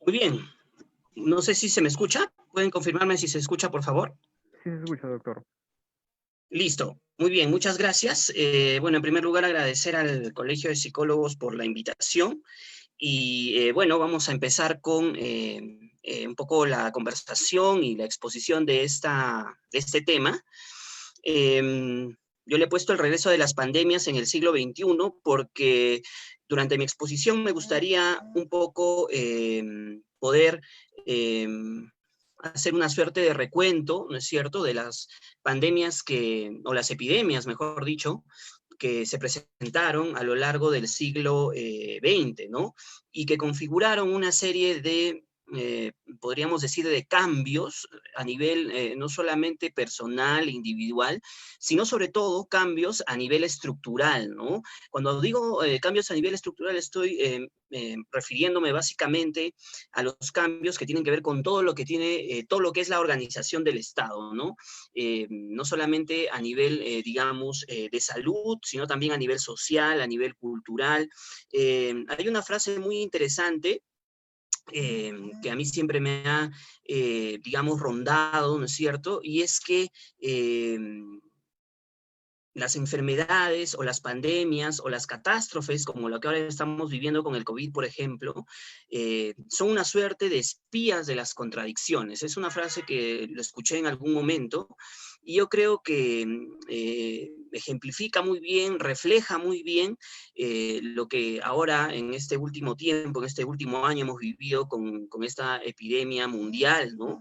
Muy bien. No sé si se me escucha. ¿Pueden confirmarme si se escucha, por favor? Sí se escucha, doctor. Listo. Muy bien, muchas gracias. Bueno, en primer lugar, agradecer al Colegio de Psicólogos por la invitación. Y bueno, vamos a empezar con un poco la conversación y la exposición de este tema. Yo le he puesto el regreso de las pandemias en el siglo XXI porque durante mi exposición me gustaría un poco poder eh, hacer una suerte de recuento, ¿no es cierto?, de las pandemias o las epidemias, mejor dicho, que se presentaron a lo largo del siglo XX, ¿no? Y que configuraron una serie de, podríamos decir, de cambios a nivel no solamente personal, individual, sino sobre todo cambios a nivel estructural, ¿no? Cuando digo cambios a nivel estructural estoy refiriéndome básicamente a los cambios que tienen que ver con todo lo que todo lo que es la organización del Estado, ¿no? No solamente a nivel, digamos, de salud, sino también a nivel social, a nivel cultural. Hay una frase muy interesante que a mí siempre me ha, digamos, rondado, ¿no es cierto? Y es que las enfermedades o las pandemias o las catástrofes, como lo que ahora estamos viviendo con el COVID, por ejemplo, son una suerte de espías de las contradicciones. Es una frase que lo escuché en algún momento y yo creo que ejemplifica muy bien, refleja muy bien lo que ahora en este último tiempo, en este último año hemos vivido con esta epidemia mundial, ¿no?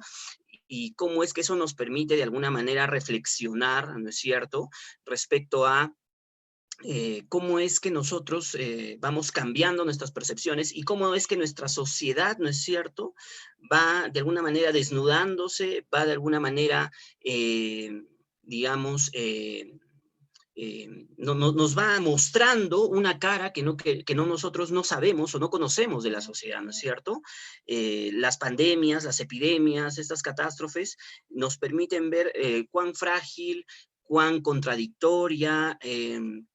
Y cómo es que eso nos permite de alguna manera reflexionar, ¿no es cierto?, respecto a cómo es que nosotros vamos cambiando nuestras percepciones y cómo es que nuestra sociedad, ¿no es cierto?, va de alguna manera desnudándose, va de alguna manera, digamos, nos va mostrando una cara que no nosotros no sabemos o no conocemos de la sociedad, ¿no es cierto? Las pandemias, las epidemias, estas catástrofes nos permiten ver cuán frágil, cuán contradictoria,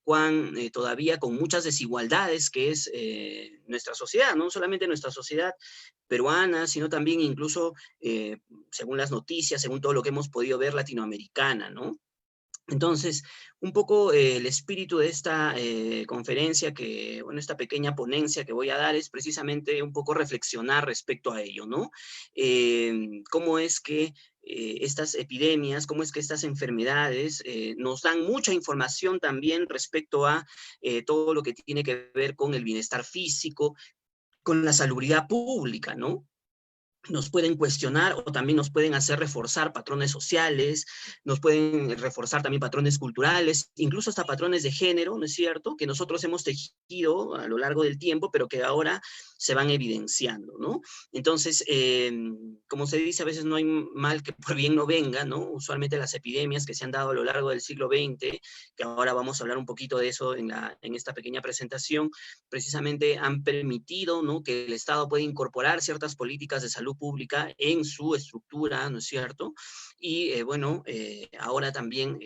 cuán todavía con muchas desigualdades que es nuestra sociedad, no solamente nuestra sociedad peruana, sino también incluso, según las noticias, según todo lo que hemos podido ver, latinoamericana, ¿no? Entonces, un poco el espíritu de esta conferencia, bueno, esta pequeña ponencia que voy a dar es precisamente un poco reflexionar respecto a ello, ¿no? Cómo es que estas epidemias, cómo es que estas enfermedades nos dan mucha información también respecto a todo lo que tiene que ver con el bienestar físico, con la salubridad pública, ¿no? Nos pueden cuestionar o también nos pueden hacer reforzar patrones sociales, nos pueden reforzar también patrones culturales, incluso hasta patrones de género, ¿no es cierto?, que nosotros hemos tejido a lo largo del tiempo, pero que ahora se van evidenciando, ¿no? Entonces, como se dice, a veces no hay mal que por bien no venga, ¿no? Usualmente las epidemias que se han dado a lo largo del siglo XX, que ahora vamos a hablar un poquito de eso en esta pequeña presentación, precisamente han permitido, ¿no?, que el Estado pueda incorporar ciertas políticas de salud pública en su estructura, ¿no es cierto? Y bueno, ahora también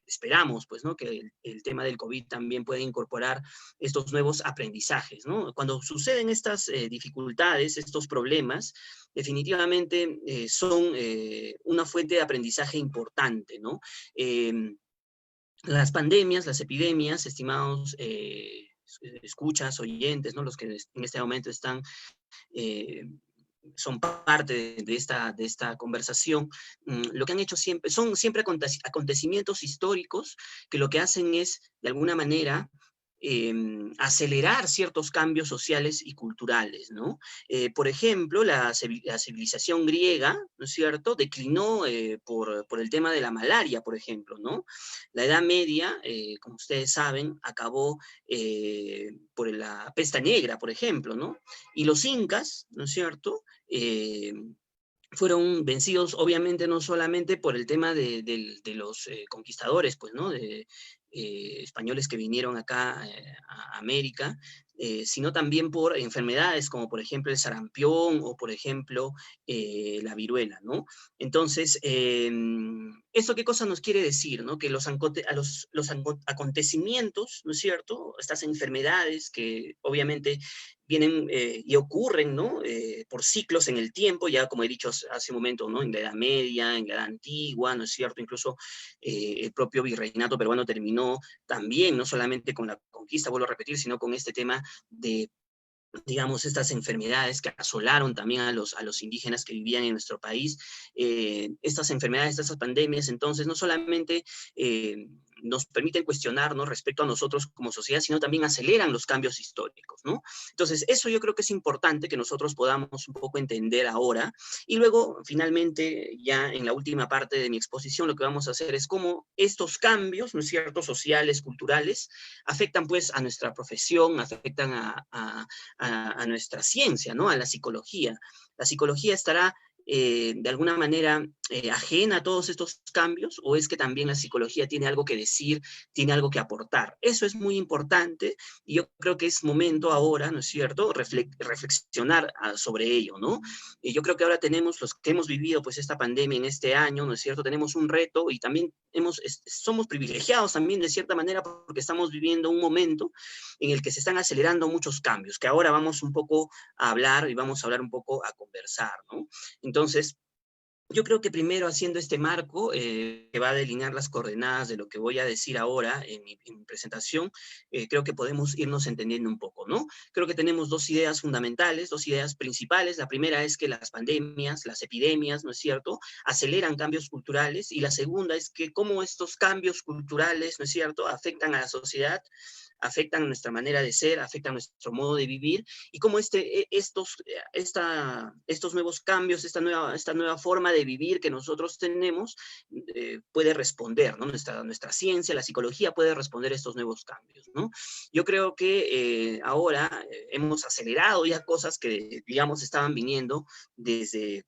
esperamos, pues, ¿no?, que el tema del COVID también pueda incorporar estos nuevos aprendizajes, ¿no? Cuando suceden estas dificultades, estos problemas, definitivamente son una fuente de aprendizaje importante, ¿no? Las pandemias, las epidemias, estimados escuchas, oyentes, ¿no?, los que en este momento están eh, son parte de esta conversación, lo que han hecho siempre, son siempre acontecimientos históricos que lo que hacen es, de alguna manera, acelerar ciertos cambios sociales y culturales, ¿no? Por ejemplo, la civilización griega, ¿no es cierto?, declinó por el tema de la malaria, por ejemplo, ¿no? La Edad Media, como ustedes saben, acabó por la peste negra, por ejemplo, ¿no? Y los incas, ¿no es cierto?, fueron vencidos, obviamente, no solamente por el tema de los conquistadores, pues, ¿no?, de españoles que vinieron acá a América, sino también por enfermedades como, por ejemplo, el sarampión o, por ejemplo, la viruela, ¿no? Entonces, ¿esto qué cosa nos quiere decir, no? Que los acontecimientos, ¿no es cierto?, estas enfermedades que obviamente vienen y ocurren, ¿no? Por ciclos en el tiempo, ya como he dicho hace un momento, ¿no? En la Edad Media, en la Edad Antigua, ¿no es cierto? Incluso el propio virreinato peruano terminó también, no solamente con la conquista, vuelvo a repetir, sino con este tema de, digamos, estas enfermedades que asolaron también a los indígenas que vivían en nuestro país. Estas enfermedades, estas pandemias, entonces, no solamente nos permiten cuestionarnos respecto a nosotros como sociedad, sino también aceleran los cambios históricos, ¿no? Entonces, eso yo creo que es importante que nosotros podamos un poco entender ahora, y luego, finalmente, ya en la última parte de mi exposición, lo que vamos a hacer es cómo estos cambios, ¿no es cierto?, sociales, culturales, afectan pues a nuestra profesión, afectan a nuestra ciencia, ¿no? A la psicología. La psicología estará de alguna manera ajena a todos estos cambios, o es que también la psicología tiene algo que decir, tiene algo que aportar. Eso es muy importante y yo creo que es momento ahora, ¿no es cierto?, reflexionar sobre ello, ¿no? Y yo creo que ahora tenemos, los que hemos vivido pues esta pandemia en este año, ¿no es cierto?, tenemos un reto y también somos privilegiados también de cierta manera porque estamos viviendo un momento en el que se están acelerando muchos cambios, que ahora vamos un poco a hablar y vamos a hablar un poco a conversar, ¿no? Entonces, yo creo que primero haciendo este marco, que va a delinear las coordenadas de lo que voy a decir ahora en mi presentación, creo que podemos irnos entendiendo un poco, ¿no? Creo que tenemos dos ideas fundamentales, dos ideas principales. La primera es que las pandemias, las epidemias, ¿no es cierto?, aceleran cambios culturales, y la segunda es que cómo estos cambios culturales, ¿no es cierto?, afectan a la sociedad, afectan nuestra manera de ser, afectan nuestro modo de vivir, y cómo estos nuevos cambios, esta nueva forma de vivir que nosotros tenemos, puede responder, ¿no? Nuestra ciencia, la psicología puede responder a estos nuevos cambios, ¿no? Yo creo que ahora hemos acelerado ya cosas que, digamos, estaban viniendo desde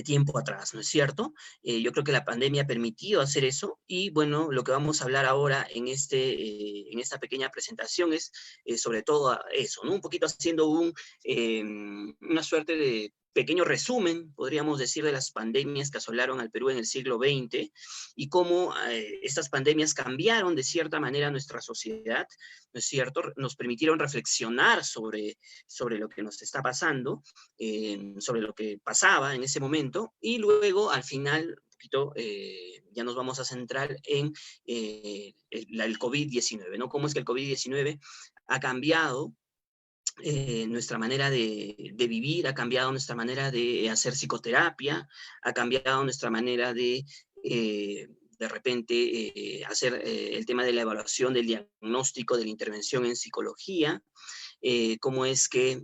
tiempo atrás, ¿no es cierto? Yo creo que la pandemia ha permitido hacer eso, y bueno, lo que vamos a hablar ahora en esta pequeña presentación es sobre todo eso, ¿no? Un poquito haciendo una suerte de pequeño resumen, podríamos decir, de las pandemias que asolaron al Perú en el siglo XX, y cómo estas pandemias cambiaron de cierta manera nuestra sociedad, ¿no es cierto? Nos permitieron reflexionar sobre lo que nos está pasando, sobre lo que pasaba en ese momento, y luego al final un poquito, ya nos vamos a centrar en el COVID-19, ¿no? Cómo es que el COVID-19 ha cambiado nuestra manera de vivir, ha cambiado nuestra manera de hacer psicoterapia, ha cambiado nuestra manera de repente hacer el tema de la evaluación del diagnóstico, de la intervención en psicología, cómo es que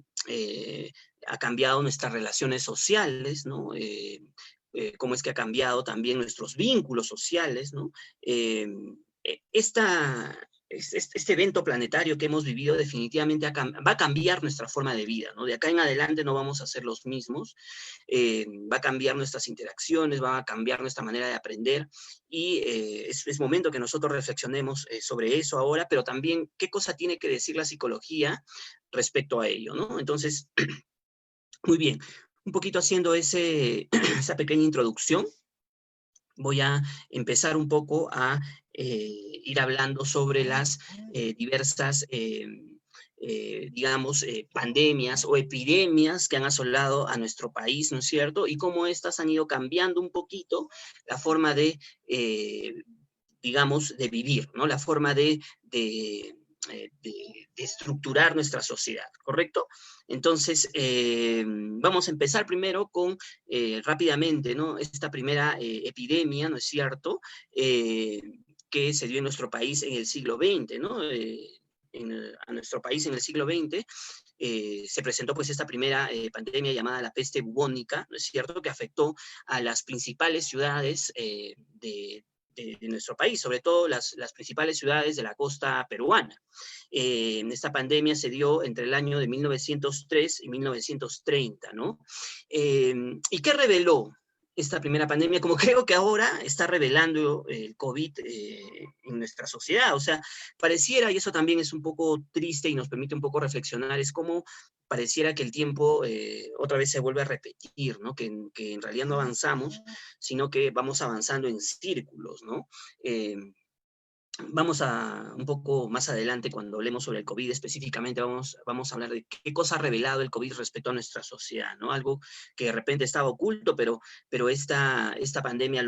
ha cambiado nuestras relaciones sociales, ¿no? Cómo es que ha cambiado también nuestros vínculos sociales, ¿no? Eh, este evento planetario que hemos vivido definitivamente va a cambiar nuestra forma de vida, ¿no? De acá en adelante no vamos a ser los mismos, va a cambiar nuestras interacciones, va a cambiar nuestra manera de aprender, y es momento que nosotros reflexionemos sobre eso ahora, pero también qué cosa tiene que decir la psicología respecto a ello, ¿no? Entonces, muy bien, un poquito haciendo esa pequeña introducción, voy a empezar un poco a ir hablando sobre las diversas, digamos, pandemias o epidemias que han asolado a nuestro país, ¿no es cierto? Y cómo estas han ido cambiando un poquito la forma digamos, de vivir, ¿no? La forma de estructurar nuestra sociedad, ¿correcto? Entonces, vamos a empezar primero con, rápidamente, ¿no? Esta primera epidemia, ¿no es cierto?, que se dio en nuestro país en el siglo XX, ¿no? A nuestro país en el siglo XX, se presentó pues esta primera pandemia llamada la peste bubónica, ¿no es cierto?, que afectó a las principales ciudades de nuestro país, sobre todo las principales ciudades de la costa peruana. Esta pandemia se dio entre el año de 1903 y 1930, ¿no? ¿Y qué reveló esta primera pandemia? Como creo que ahora está revelando el COVID en nuestra sociedad. O sea, pareciera, y eso también es un poco triste y nos permite un poco reflexionar, es como pareciera que el tiempo otra vez se vuelve a repetir, ¿no? Que en realidad no avanzamos, sino que vamos avanzando en círculos, ¿no? Vamos a, un poco más adelante, cuando hablemos sobre el COVID específicamente, vamos a hablar de qué cosa ha revelado el COVID respecto a nuestra sociedad, ¿no? Algo que de repente estaba oculto, pero esta pandemia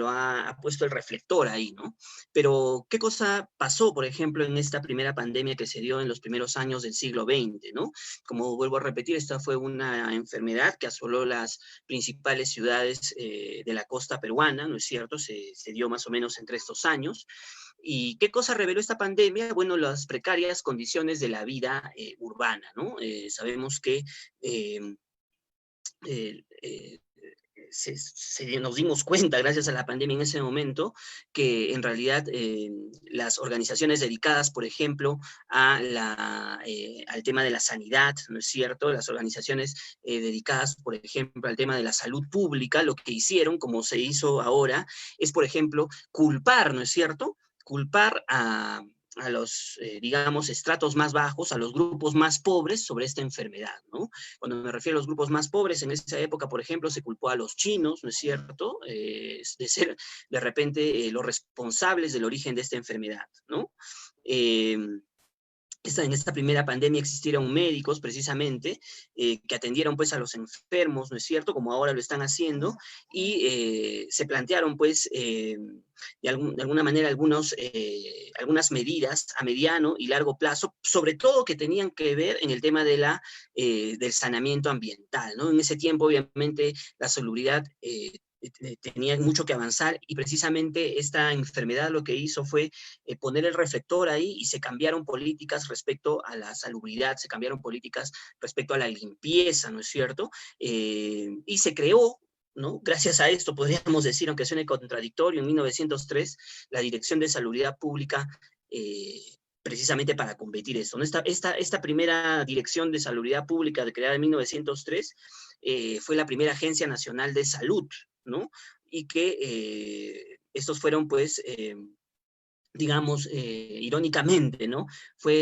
ha puesto el reflector ahí, ¿no? Pero, ¿qué cosa pasó, por ejemplo, en esta primera pandemia que se dio en los primeros años del siglo XX, ¿no? Como vuelvo a repetir, esta fue una enfermedad que asoló las principales ciudades de la costa peruana, ¿no es cierto? Se dio más o menos entre estos años. ¿Y qué cosa reveló esta pandemia? Bueno, las precarias condiciones de la vida urbana, ¿no? Sabemos que eh, eh, eh, nos dimos cuenta, gracias a la pandemia en ese momento, que en realidad las organizaciones dedicadas, por ejemplo, al tema de la sanidad, ¿no es cierto? Las organizaciones dedicadas, por ejemplo, al tema de la salud pública, lo que hicieron, como se hizo ahora, es, por ejemplo, culpar, ¿no es cierto? Culpar a los, digamos, estratos más bajos, a los grupos más pobres sobre esta enfermedad, ¿no? Cuando me refiero a los grupos más pobres, en esa época, por ejemplo, se culpó a los chinos, ¿no es cierto?, de ser de repente los responsables del origen de esta enfermedad, ¿no? Eh, en esta primera pandemia existieron médicos, precisamente, que atendieron, pues, a los enfermos, ¿no es cierto?, como ahora lo están haciendo, y se plantearon, pues, de alguna manera, algunas medidas a mediano y largo plazo, sobre todo que tenían que ver en el tema del saneamiento ambiental, ¿no? En ese tiempo, obviamente, la salubridad tenía mucho que avanzar, y precisamente esta enfermedad lo que hizo fue poner el reflector ahí, y se cambiaron políticas respecto a la salubridad, se cambiaron políticas respecto a la limpieza, ¿no es cierto? Y se creó, ¿no? Gracias a esto, podríamos decir, aunque suene contradictorio, en 1903, la Dirección de Salubridad Pública, precisamente para combatir esto, ¿no? Esta primera Dirección de Salubridad Pública, creada en 1903, fue la primera Agencia Nacional de Salud, ¿no? Y que estos fueron, pues, digamos, irónicamente, ¿no? Fue,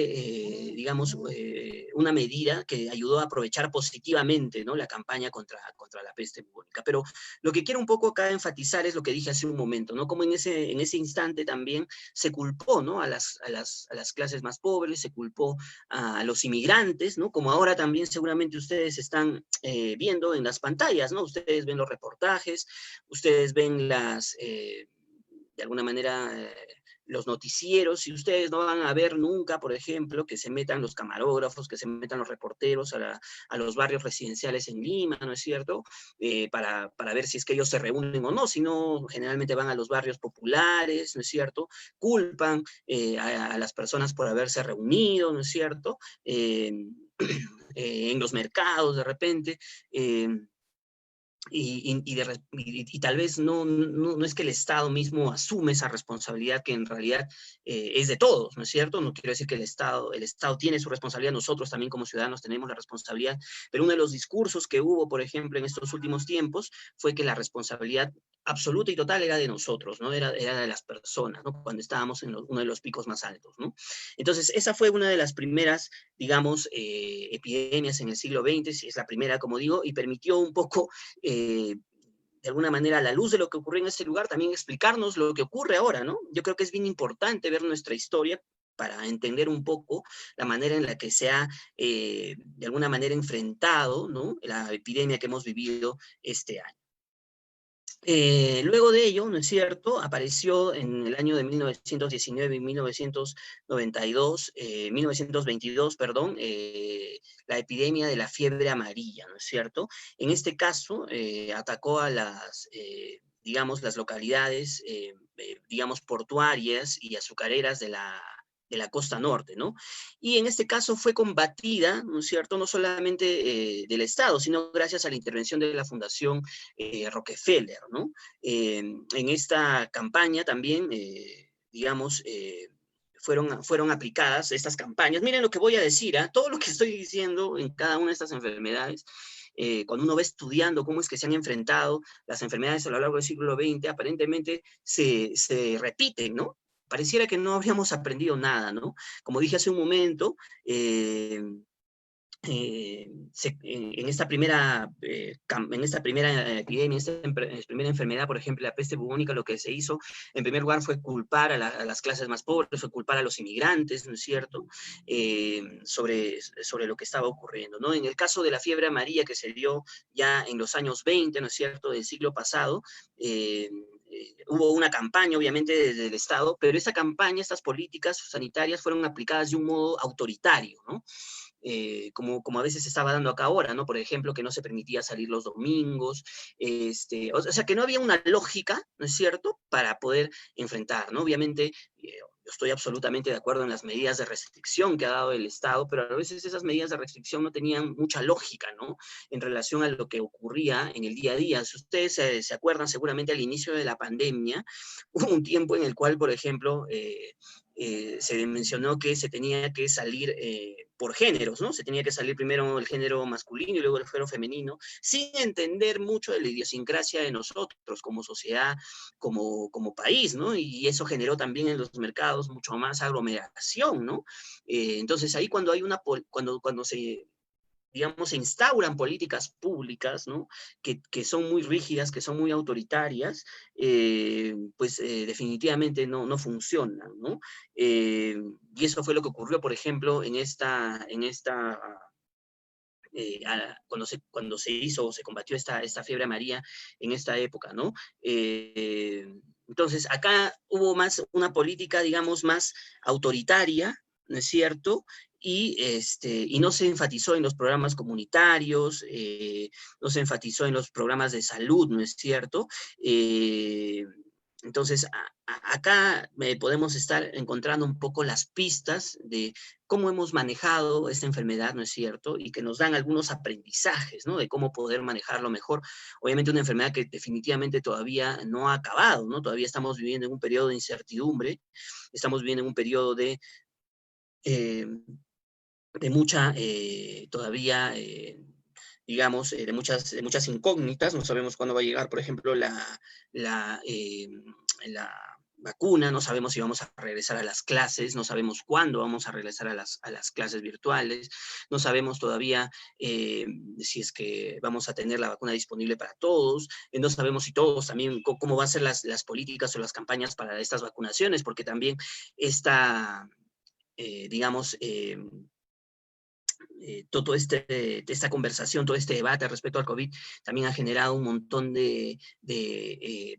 digamos, una medida que ayudó a aprovechar positivamente, ¿no?, la campaña contra la peste bubónica. Pero lo que quiero un poco acá enfatizar es lo que dije hace un momento, ¿no? Como en ese instante también se culpó, ¿no?, a las clases más pobres, se culpó a los inmigrantes, ¿no? Como ahora también seguramente ustedes están viendo en las pantallas, ¿no? Ustedes ven los reportajes, ustedes ven de alguna manera, los noticieros, y ustedes no van a ver nunca, por ejemplo, que se metan los camarógrafos, que se metan los reporteros a los barrios residenciales en Lima, ¿no es cierto?, para ver si es que ellos se reúnen o no, sino generalmente van a los barrios populares, ¿no es cierto?, culpan a las personas por haberse reunido, ¿no es cierto?, en los mercados de repente, y tal vez no es que el Estado mismo asume esa responsabilidad, que en realidad es de todos, ¿no es cierto? No quiero decir que el Estado tiene su responsabilidad, nosotros también como ciudadanos tenemos la responsabilidad, pero uno de los discursos que hubo, por ejemplo, en estos últimos tiempos, fue que la responsabilidad absoluta y total era de nosotros, ¿no? Era de las personas, ¿no? Cuando estábamos en uno de los picos más altos, ¿no? Entonces, esa fue una de las primeras, digamos, epidemias en el siglo XX, si es la primera, como digo, y permitió un poco, de alguna manera, a la luz de lo que ocurrió en ese lugar, también explicarnos lo que ocurre ahora, ¿no? Yo creo que es bien importante ver nuestra historia para entender un poco la manera en la que se ha, de alguna manera, enfrentado, ¿no?, la epidemia que hemos vivido este año. Luego de ello, ¿no es cierto?, apareció en el año de 1919 y 1922, perdón, la epidemia de la fiebre amarilla, ¿no es cierto? En este caso, atacó a digamos, las localidades, digamos, portuarias y azucareras de la costa norte, ¿no? Y en este caso fue combatida, ¿no es cierto?, no solamente del Estado, sino gracias a la intervención de la Fundación Rockefeller, ¿no? En esta campaña también, digamos, fueron aplicadas estas campañas. Miren lo que voy a decir, ¿ah? Todo lo que estoy diciendo en cada una de estas enfermedades, cuando uno va estudiando cómo es que se han enfrentado las enfermedades a lo largo del siglo XX, aparentemente se repiten, ¿no? Pareciera que no habríamos aprendido nada, ¿no? Como dije hace un momento, en esta primera epidemia, primera enfermedad, por ejemplo, la peste bubónica, lo que se hizo, en primer lugar, fue culpar a las clases más pobres, fue culpar a los inmigrantes, ¿no es cierto?, sobre lo que estaba ocurriendo, ¿no? En el caso de la fiebre amarilla que se dio ya en los años 20, ¿no es cierto?, del siglo pasado, hubo una campaña, obviamente, desde el Estado, pero esa campaña, estas políticas sanitarias fueron aplicadas de un modo autoritario, ¿no? Como a veces se estaba dando acá ahora, ¿no? Por ejemplo, que no se permitía salir los domingos, o sea, que no había una lógica, ¿no es cierto?, para poder enfrentar, ¿no? Obviamente, yo estoy absolutamente de acuerdo en las medidas de restricción que ha dado el Estado, pero a veces esas medidas de restricción no tenían mucha lógica, ¿no?, en relación a lo que ocurría en el día a día. Si ustedes se acuerdan, seguramente al inicio de la pandemia, hubo un tiempo en el cual, por ejemplo, se mencionó que se tenía que salir por géneros, ¿no? Se tenía que salir primero el género masculino y luego el género femenino, sin entender mucho de la idiosincrasia de nosotros como sociedad, como país, ¿no? Y eso generó también en los mercados mucho más aglomeración, ¿no? Entonces ahí cuando hay cuando se, digamos, se instauran políticas públicas, ¿no?, que son muy rígidas, que son muy autoritarias, pues definitivamente no funcionan, ¿no? Y eso fue lo que ocurrió, por ejemplo, cuando se hizo o se combatió esta fiebre amarilla en esta época, ¿no? Entonces, acá hubo más una política, digamos, más autoritaria, ¿no es cierto? Y no se enfatizó en los programas comunitarios, no se enfatizó en los programas de salud, ¿no es cierto? Entonces, acá podemos estar encontrando un poco las pistas de cómo hemos manejado esta enfermedad, ¿no es cierto? Y que nos dan algunos aprendizajes, ¿no?, de cómo poder manejarlo mejor. Obviamente una enfermedad que definitivamente todavía no ha acabado, ¿no? Todavía estamos viviendo en un periodo de incertidumbre, estamos viviendo en un periodo eh, de mucha, todavía, digamos, de muchas incógnitas. No sabemos cuándo va a llegar, por ejemplo, la, eh, la vacuna, no sabemos si vamos a regresar a las clases, no sabemos cuándo vamos a regresar a las clases virtuales, no sabemos todavía si es que vamos a tener la vacuna disponible para todos, no sabemos si todos también, cómo van a ser las políticas o las campañas para estas vacunaciones, porque también esta, digamos, esta conversación, todo este debate respecto al COVID, también ha generado un montón de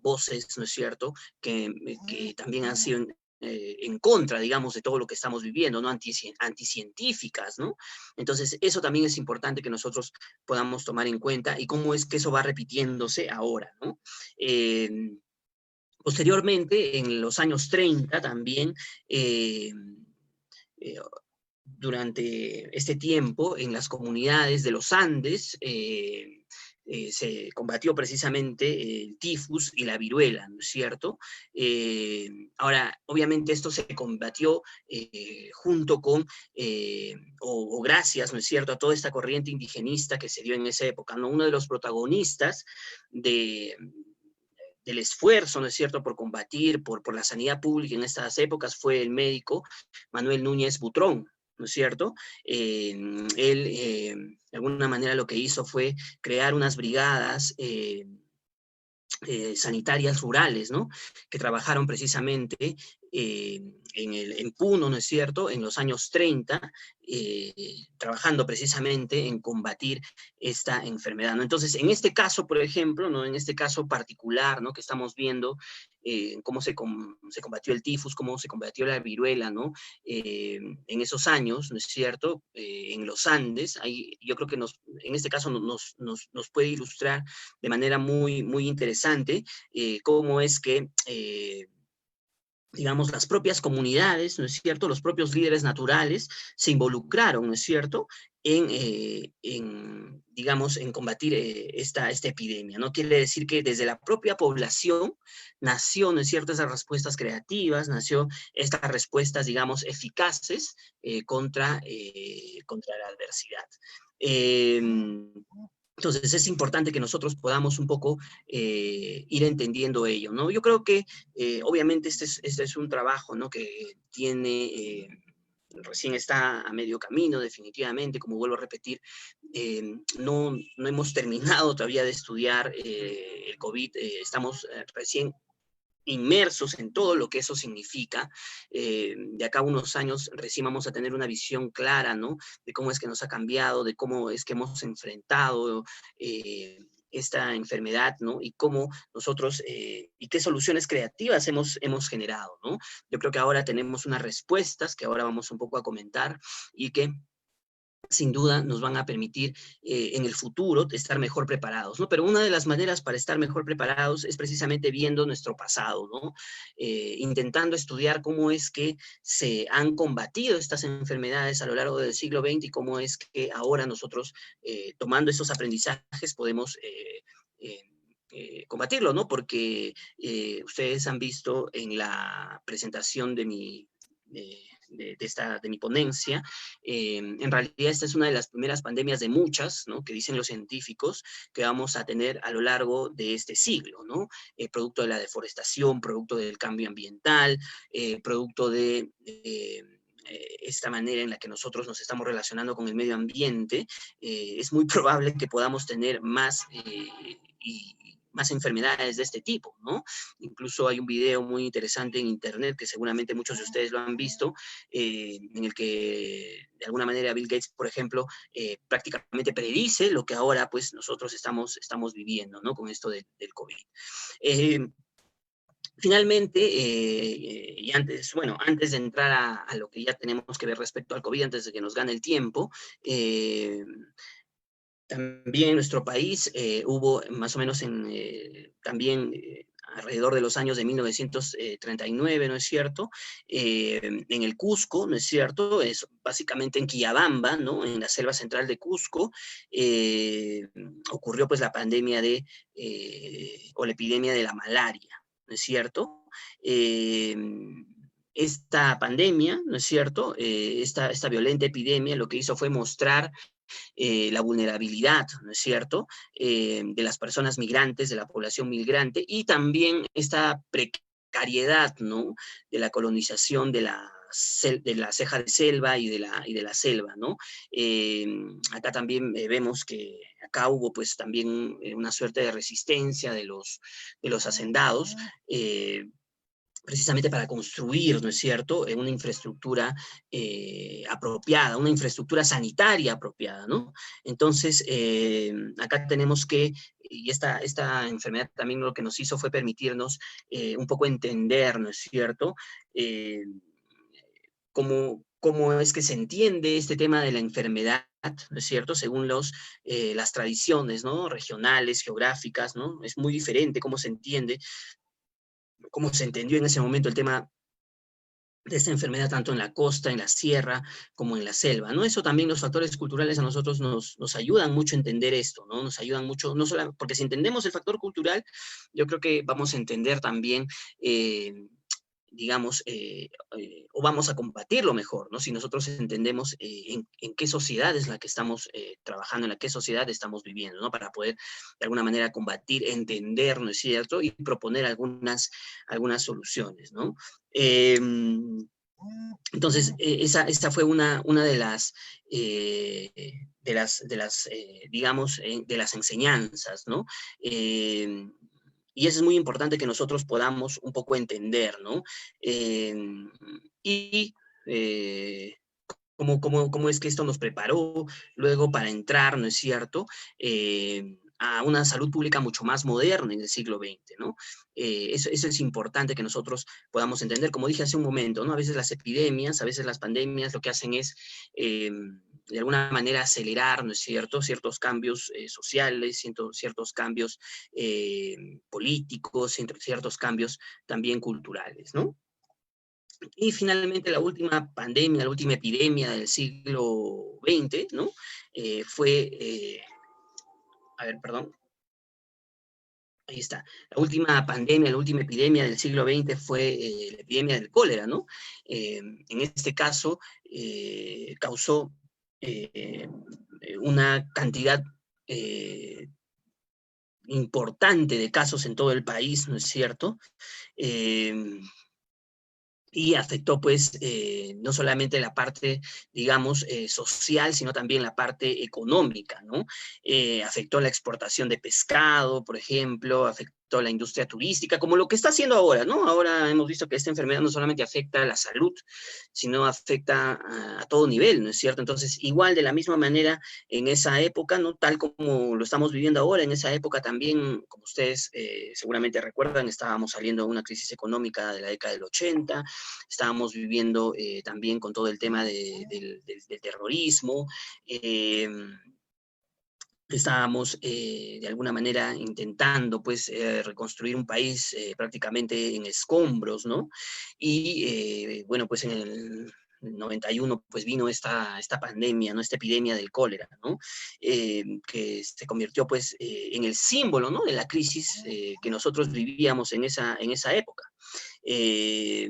voces, ¿no es cierto?, que también han sido en contra, digamos, de todo lo que estamos viviendo, ¿no?, anticientíficas, ¿no? Entonces, eso también es importante que nosotros podamos tomar en cuenta y cómo es que eso va repitiéndose ahora, ¿no? Posteriormente, en los años 30 también, eh, eh, durante este tiempo en las comunidades de los Andes se combatió precisamente el tifus y la viruela, ¿no es cierto? Ahora, obviamente esto se combatió junto con, o gracias, ¿no es cierto?, a toda esta corriente indigenista que se dio en esa época, ¿no? Uno de los protagonistas del esfuerzo, ¿no es cierto?, por combatir, por la sanidad pública en estas épocas fue el médico Manuel Núñez Butrón, ¿no es cierto? Él, de alguna manera, lo que hizo fue crear unas brigadas sanitarias rurales, ¿no?, que trabajaron precisamente en Puno, ¿no es cierto?, en los años 30, trabajando precisamente en combatir esta enfermedad, ¿no? Entonces, en este caso, por ejemplo, ¿no?, en este caso particular, ¿no?, que estamos viendo cómo se combatió el tifus, cómo se combatió la viruela, ¿no?, en esos años, ¿no es cierto?, en los Andes, ahí yo creo que en este caso nos puede ilustrar de manera muy, muy interesante cómo es que digamos, las propias comunidades, ¿no es cierto?, los propios líderes naturales se involucraron, ¿no es cierto?, digamos, en combatir esta epidemia, ¿no? Quiere decir que desde la propia población nació, ¿no es cierto?, esas respuestas creativas, nació estas respuestas, digamos, eficaces contra la adversidad. Eh, entonces es importante que nosotros podamos un poco ir entendiendo ello, ¿no? Yo creo que obviamente este es un trabajo, ¿no?, que tiene recién está a medio camino, definitivamente, como vuelvo a repetir, no hemos terminado todavía de estudiar el COVID, estamos recién inmersos en todo lo que eso significa. De acá a unos años recién vamos a tener una visión clara, ¿no? De cómo es que nos ha cambiado, de cómo es que hemos enfrentado esta enfermedad, ¿no? Y cómo nosotros, y qué soluciones creativas hemos generado, ¿no? Yo creo que ahora tenemos unas respuestas que ahora vamos un poco a comentar y que sin duda nos van a permitir en el futuro estar mejor preparados, ¿no? Pero una de las maneras para estar mejor preparados es precisamente viendo nuestro pasado, ¿no? Intentando estudiar cómo es que se han combatido estas enfermedades a lo largo del siglo XX y cómo es que ahora nosotros, tomando esos aprendizajes, podemos combatirlo, ¿no? Porque ustedes han visto en la presentación de mi ponencia, en realidad esta es una de las primeras pandemias de muchas, ¿no? Que dicen los científicos que vamos a tener a lo largo de este siglo, ¿no? Producto de la deforestación, producto del cambio ambiental, producto de esta manera en la que nosotros nos estamos relacionando con el medio ambiente, es muy probable que podamos tener más y más enfermedades de este tipo, ¿no? Incluso hay un video muy interesante en internet que seguramente muchos de ustedes lo han visto, en el que de alguna manera Bill Gates, por ejemplo, prácticamente predice lo que ahora pues nosotros estamos viviendo, ¿no? Con esto del COVID. Finalmente, y antes, bueno, antes de entrar a lo que ya tenemos que ver respecto al COVID, antes de que nos gane el tiempo, también en nuestro país hubo más o menos también alrededor de los años de 1939, ¿no es cierto? En el Cusco, ¿no es cierto? Es básicamente en Quillabamba, ¿no? En la selva central de Cusco, eh, ocurrió pues la pandemia o la epidemia de la malaria, ¿no es cierto? Eh, esta pandemia, ¿no es cierto? Esta violenta epidemia lo que hizo fue mostrar la vulnerabilidad, ¿no es cierto?, de las personas migrantes, de la población migrante, y también esta precariedad, ¿no?, de la colonización de la ceja de selva y de la selva, ¿no? Acá también vemos que acá hubo pues también una suerte de resistencia de los hacendados, precisamente para construir, ¿no es cierto?, una infraestructura apropiada, una infraestructura sanitaria apropiada, ¿no? Entonces, acá tenemos que, y esta enfermedad también lo que nos hizo fue permitirnos un poco entender, ¿no es cierto?, eh, cómo es que se entiende este tema de la enfermedad, ¿no es cierto?, según las tradiciones, ¿no?, regionales, geográficas, ¿no? Es muy diferente cómo se entiende, cómo se entendió en ese momento el tema de esta enfermedad tanto en la costa, en la sierra, como en la selva, ¿no? Eso también los factores culturales a nosotros nos ayudan mucho a entender esto, ¿no? Nos ayudan mucho, no solo, porque si entendemos el factor cultural, yo creo que vamos a entender también, digamos, o vamos a combatirlo mejor, ¿no? Si nosotros entendemos en qué sociedad es la que estamos trabajando, en la qué sociedad estamos viviendo, ¿no? Para poder, de alguna manera, combatir, entender, ¿no es cierto? Y proponer algunas soluciones, ¿no? Entonces, esa fue una digamos, de las enseñanzas, ¿no? Y eso es muy importante que nosotros podamos un poco entender, ¿no? Eh, y eh, cómo es que esto nos preparó luego para entrar, ¿no es cierto?, a una salud pública mucho más moderna en el siglo XX, ¿no? Eso es importante que nosotros podamos entender. Como dije hace un momento, ¿no? A veces las epidemias, a veces las pandemias lo que hacen es, de alguna manera, acelerar, ¿no es cierto?, ciertos cambios sociales, ciertos cambios políticos, ciertos cambios también culturales, ¿no? Y finalmente la última pandemia, la última epidemia del siglo XX, ¿no? Fue, a ver, perdón, ahí está. La última pandemia, la última epidemia del siglo XX fue la epidemia del cólera, ¿no? En este caso, causó eh, una cantidad eh, importante de casos en todo el país, ¿no es cierto? Eh, y afectó pues no solamente la parte, digamos, social, sino también la parte económica, ¿no? Afectó la exportación de pescado, por ejemplo, afectó la industria turística, como lo que está haciendo ahora, ¿no? Ahora hemos visto que esta enfermedad no solamente afecta a la salud, sino afecta a todo nivel, ¿no es cierto? Entonces, igual de la misma manera, en esa época, ¿no? Tal como lo estamos viviendo ahora, en esa época también, como ustedes seguramente recuerdan, estábamos saliendo de una crisis económica de la década del 80, estábamos viviendo también con todo el tema del terrorismo, eh, estábamos de alguna manera intentando pues reconstruir un país prácticamente en escombros, ¿no? Y bueno, pues en el 91 pues vino esta pandemia, ¿no? Esta epidemia del cólera, ¿no? Que se convirtió pues en el símbolo, ¿no? De la crisis que nosotros vivíamos en esa época. Eh,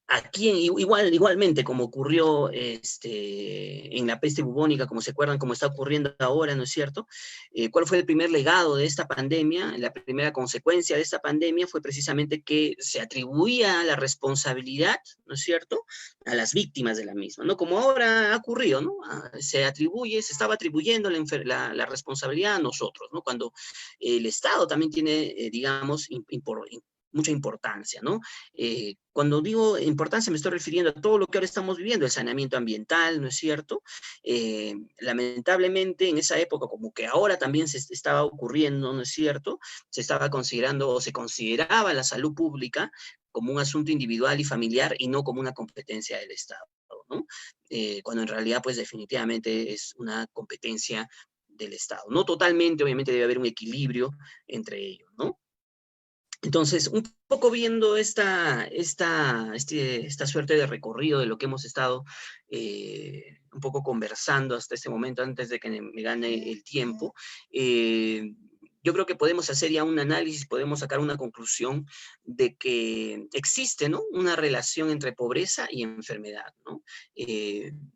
Aquí igualmente, como ocurrió en la peste bubónica, como se acuerdan, como está ocurriendo ahora, ¿no es cierto? ¿Cuál fue el primer legado de esta pandemia? La primera consecuencia de esta pandemia fue precisamente que se atribuía la responsabilidad, ¿no es cierto?, a las víctimas de la misma, ¿no? Como ahora ha ocurrido, ¿no? Se estaba atribuyendo la responsabilidad a nosotros, ¿no? Cuando el Estado también tiene, digamos, mucha importancia, ¿no? Cuando digo importancia me estoy refiriendo a todo lo que ahora estamos viviendo, el saneamiento ambiental, ¿no es cierto? Lamentablemente en esa época, como que ahora también se estaba ocurriendo, ¿no es cierto? Se estaba considerando o se consideraba la salud pública como un asunto individual y familiar y no como una competencia del Estado, ¿no? Cuando en realidad pues definitivamente es una competencia del Estado. No totalmente, obviamente debe haber un equilibrio entre ellos, ¿no? Entonces, un poco viendo esta suerte de recorrido de lo que hemos estado un poco conversando hasta este momento, antes de que me gane el tiempo, eh, yo creo que podemos hacer ya un análisis, podemos sacar una conclusión de que existe, ¿no?, una relación entre pobreza y enfermedad, ¿no?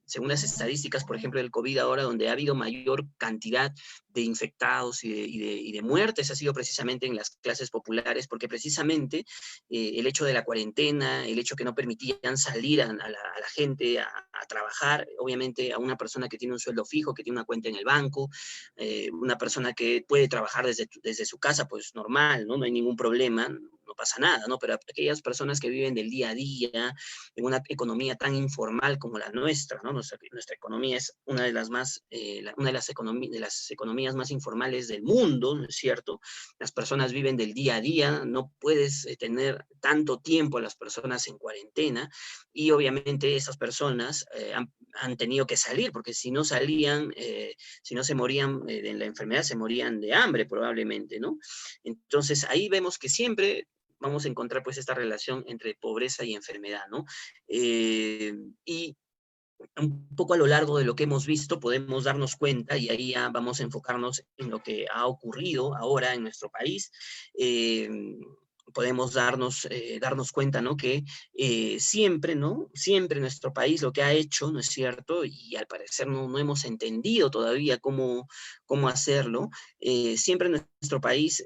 Según las estadísticas, por ejemplo, del COVID ahora, donde ha habido mayor cantidad de infectados y de muertes ha sido precisamente en las clases populares, porque precisamente el hecho de la cuarentena, el hecho que no permitían salir a la gente a trabajar, obviamente a una persona que tiene un sueldo fijo, que tiene una cuenta en el banco, una persona que puede trabajar desde su casa, pues normal, ¿no? No hay ningún problema, no pasa nada, ¿no? Pero aquellas personas que viven del día a día, en una economía tan informal como la nuestra, ¿no? Nuestra economía es una de las más, una de las economías más informales del mundo, ¿no es cierto? Las personas viven del día a día, no puedes tener tanto tiempo a las personas en cuarentena, y obviamente esas personas han tenido que salir, porque si no salían, si no se morían de la enfermedad, se morían de hambre probablemente, ¿no? Entonces ahí vemos que siempre vamos a encontrar pues esta relación entre pobreza y enfermedad, ¿no? Y un poco a lo largo de lo que hemos visto podemos darnos cuenta, y ahí ya vamos a enfocarnos en lo que ha ocurrido ahora en nuestro país, eh, podemos darnos cuenta, ¿no?, que siempre, ¿no?, siempre nuestro país lo que ha hecho, ¿no es cierto?, y al parecer no hemos entendido todavía cómo hacerlo, siempre nuestro país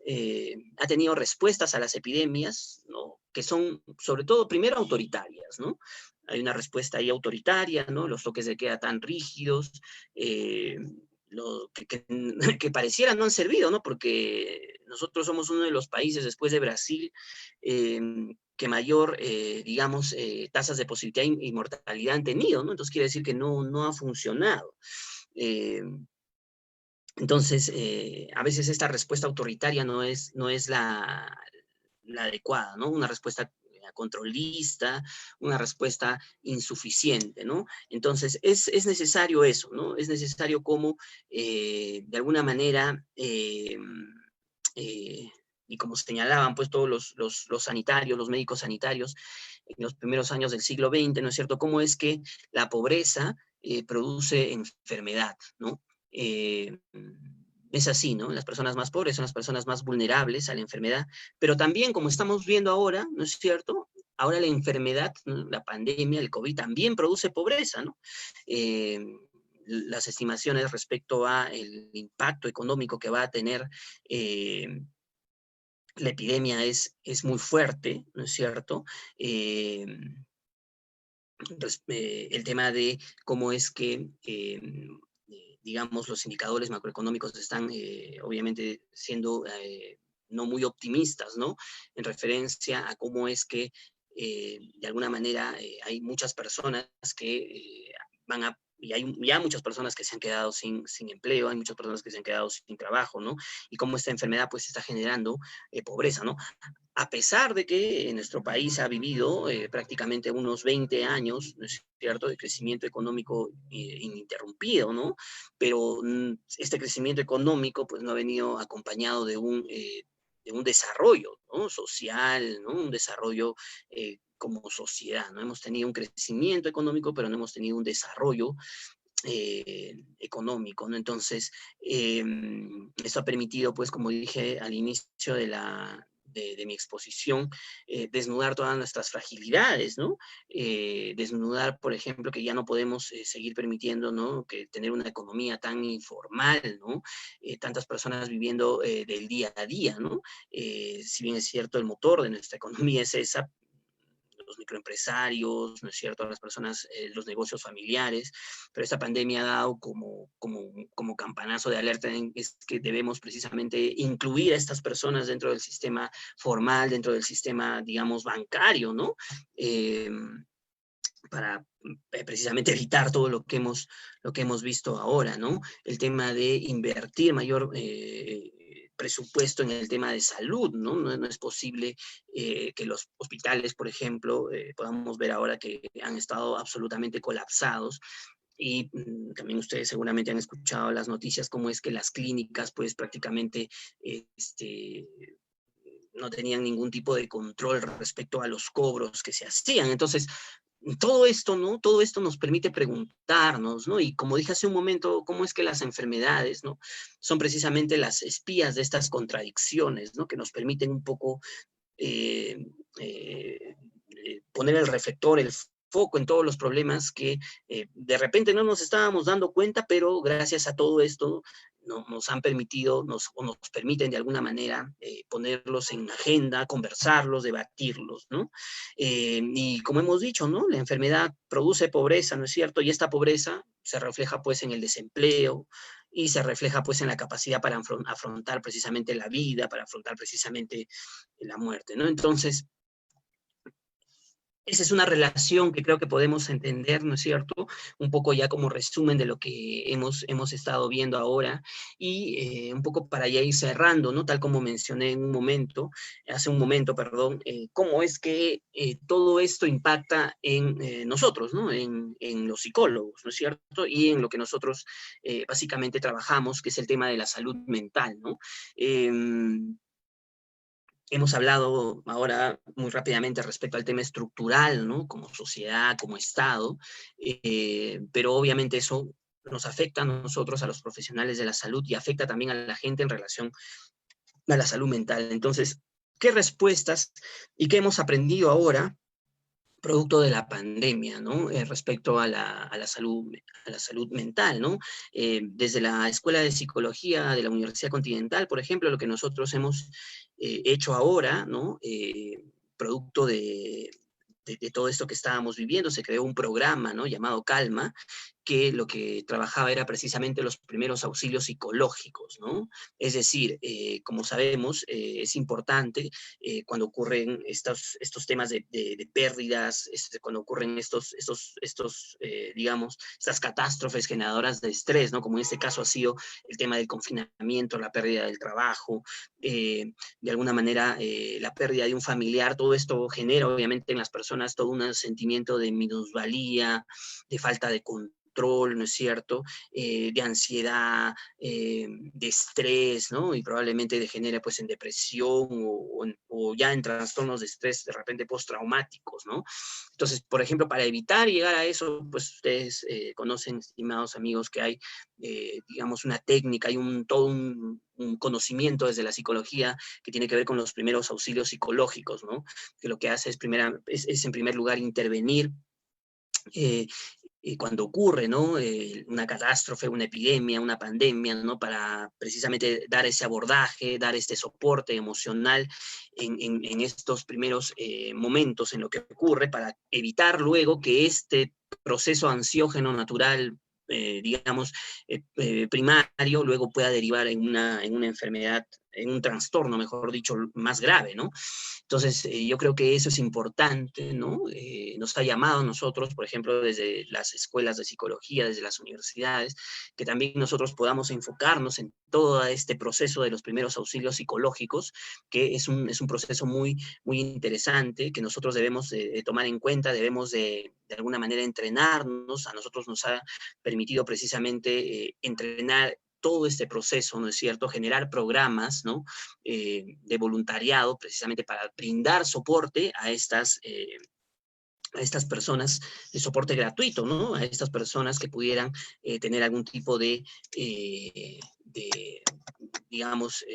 ha tenido respuestas a las epidemias, ¿no?, que son sobre todo primero autoritarias, ¿no? Hay una respuesta ahí autoritaria, ¿no? Los toques de queda tan rígidos, eh, que pareciera no han servido, ¿no? Porque nosotros somos uno de los países, después de Brasil, eh, que mayor, digamos, tasas de positividad y mortalidad han tenido, ¿no? Entonces quiere decir que no ha funcionado. Eh, entonces, a veces esta respuesta autoritaria no es la adecuada, ¿no? Una respuesta controlista, una respuesta insuficiente, ¿no? Entonces, es necesario eso, ¿no? Es necesario como, de alguna manera, eh, y como señalaban, pues, todos los sanitarios, los médicos sanitarios, en los primeros años del siglo XX, ¿no es cierto?, cómo es que la pobreza produce enfermedad, ¿no? Eh, es así, ¿no? Las personas más pobres son las personas más vulnerables a la enfermedad, pero también, como estamos viendo ahora, ¿no es cierto? Ahora la enfermedad, ¿no?, la pandemia, el COVID, también produce pobreza, ¿no? Eh, las estimaciones respecto a el impacto económico que va a tener eh, la epidemia es muy fuerte, ¿no es cierto? Eh, el tema de cómo es que, digamos, los indicadores macroeconómicos están obviamente siendo no muy optimistas, ¿no? En referencia a cómo es que de alguna manera hay muchas personas que van a y hay ya muchas personas que se han quedado sin empleo, hay muchas personas que se han quedado sin trabajo, ¿no? Y cómo esta enfermedad pues está generando pobreza, ¿no? A pesar de que en nuestro país ha vivido prácticamente unos 20 años, ¿no es cierto?, de crecimiento económico ininterrumpido, ¿no? Pero este crecimiento económico pues no ha venido acompañado de un desarrollo, ¿no?, social, ¿no?, un desarrollo como sociedad, ¿no? Hemos tenido un crecimiento económico, pero no hemos tenido un desarrollo económico, ¿no? Entonces, eso ha permitido, pues, como dije al inicio de mi exposición, desnudar todas nuestras fragilidades, ¿no? Desnudar, por ejemplo, que ya no podemos seguir permitiendo, ¿no?, que tener una economía tan informal, ¿no? Tantas personas viviendo del día a día, ¿no? Si bien es cierto, el motor de nuestra economía es esa, los microempresarios, ¿no es cierto?, las personas, los negocios familiares, pero esta pandemia ha dado como campanazo de alerta en es que debemos precisamente incluir a estas personas dentro del sistema formal, dentro del sistema, digamos, bancario, ¿no? Eh, para precisamente evitar todo lo que hemos visto ahora, ¿no? El tema de invertir mayor presupuesto en el tema de salud, ¿no? No es posible que los hospitales, por ejemplo, podamos ver ahora que han estado absolutamente colapsados. Y también ustedes seguramente han escuchado las noticias, cómo es que las clínicas, pues prácticamente este, no tenían ningún tipo de control respecto a los cobros que se hacían. Entonces, todo esto, ¿no? Todo esto nos permite preguntarnos, ¿no? Y como dije hace un momento, ¿cómo es que las enfermedades, ¿no?, son precisamente las espías de estas contradicciones, ¿no?, que nos permiten un poco eh, eh, poner el reflector, el foco en todos los problemas que de repente no nos estábamos dando cuenta, pero gracias a todo esto no, nos han permitido, o nos permiten de alguna manera ponerlos en agenda, conversarlos, debatirlos, ¿no? Y como hemos dicho, ¿no?, la enfermedad produce pobreza, ¿no es cierto? Y esta pobreza se refleja pues en el desempleo, y se refleja pues en la capacidad para afrontar precisamente la vida, para afrontar precisamente la muerte, ¿no? Entonces, esa es una relación que creo que podemos entender, ¿no es cierto? Un poco ya como resumen de lo que hemos estado viendo ahora y un poco para ya ir cerrando, ¿no? Tal como mencioné en un momento, hace un momento, perdón, cómo es que todo esto impacta en nosotros, ¿no? En los psicólogos, ¿no es cierto? Y en lo que nosotros básicamente trabajamos, que es el tema de la salud mental, ¿no? Hemos hablado ahora muy rápidamente respecto al tema estructural, ¿no?, como sociedad, como Estado, pero obviamente eso nos afecta a nosotros, a los profesionales de la salud, y afecta también a la gente en relación a la salud mental. Entonces, ¿qué respuestas y qué hemos aprendido ahora producto de la pandemia, ¿no? Respecto a la salud mental, ¿no? Desde la Escuela de Psicología de la Universidad Continental, por ejemplo, lo que nosotros hemos hecho ahora, ¿no? Producto de todo esto que estábamos viviendo, se creó un programa, ¿no?, llamado Calma, que lo que trabajaba era precisamente los primeros auxilios psicológicos, ¿no? Es decir, como sabemos, es importante cuando ocurren estos temas de pérdidas, cuando ocurren digamos, estas catástrofes generadoras de estrés, ¿no? Como en este caso ha sido el tema del confinamiento, la pérdida del trabajo, de alguna manera la pérdida de un familiar. Todo esto genera obviamente en las personas todo un sentimiento de minusvalía, de falta de control, ¿no es cierto?, de ansiedad, de estrés, ¿no? Y probablemente degenere pues en depresión o ya en trastornos de estrés de repente postraumáticos, ¿no? Entonces, por ejemplo, para evitar llegar a eso, pues ustedes conocen, estimados amigos, que hay, digamos, una técnica, hay todo un conocimiento desde la psicología que tiene que ver con los primeros auxilios psicológicos, ¿no? Que lo que hace es en primer lugar intervenir eh, cuando ocurre, ¿no? Una catástrofe, una epidemia, una pandemia, ¿no? Para precisamente dar ese abordaje, dar este soporte emocional en estos primeros momentos en lo que ocurre, para evitar luego que este proceso ansiógeno natural, digamos, primario, luego pueda derivar en una enfermedad, en un trastorno, mejor dicho, más grave, ¿no? Entonces, yo creo que eso es importante, ¿no? Nos ha llamado a nosotros, por ejemplo, desde las escuelas de psicología, desde las universidades, que también nosotros podamos enfocarnos en todo este proceso de los primeros auxilios psicológicos, que es un proceso muy, muy interesante, que nosotros debemos de tomar en cuenta, debemos de alguna manera entrenarnos. A nosotros nos ha permitido precisamente entrenar todo este proceso, ¿no es cierto? Generar programas, ¿no? De voluntariado, precisamente para brindar soporte a estas personas, de soporte gratuito, ¿no? A estas personas que pudieran tener algún tipo de digamos,